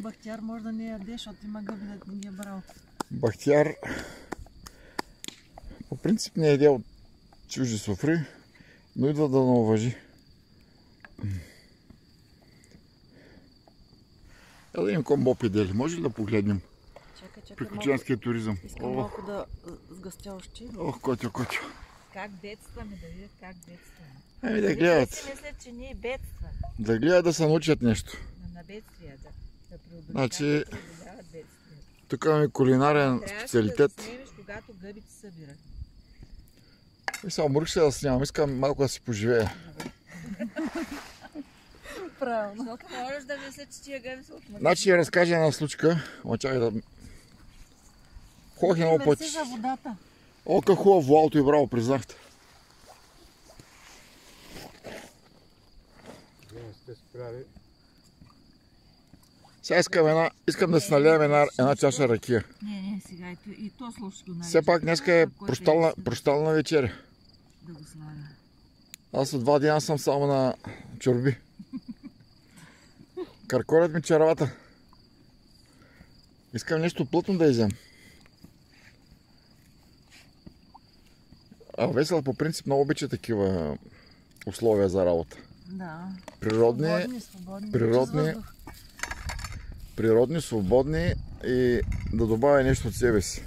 бахтияр може да не ядеш, защото има гъби да не ги е брал. Бахтияр по принцип не яде от чужди софри, но идва да науважи. Да видим комбо пидели. Може ли да погледнем? Чакай, Приключенския туризъм. Искам малко да сгъстя още. Ох, котя. Как бедстваме, да видят как бедстваме. Ами да гледат. Те си мислят, че ние бедстваме. Да гледат да се научат нещо. На бедствия, да преодоляват Значи, бедствия. тук имаме кулинарен специалитет. Трябваше да снимеш, когато гъбите събират. И само мръх се да снимам. Искам малко да си поживея. Правилно. Защото можеш да мисля, че тия гъби са от магазин. Значи я разкажа една случка. Чакай да... Ходих много пъти. Мерси за водата. О, как хубаво алто и браво, признахте. Сега искам да си налеем една чаша ракия. Не, сега и то слушай го. Все пак днеска е прощална вечеря. Да го слага. Аз от 2 дена съм само на чорби. Каркорят ми червата. Искам нещо плътно да изям. А Весела по принцип много обича такива условия за работа. Да. Природни, свободни и да добавя нещо от себе си.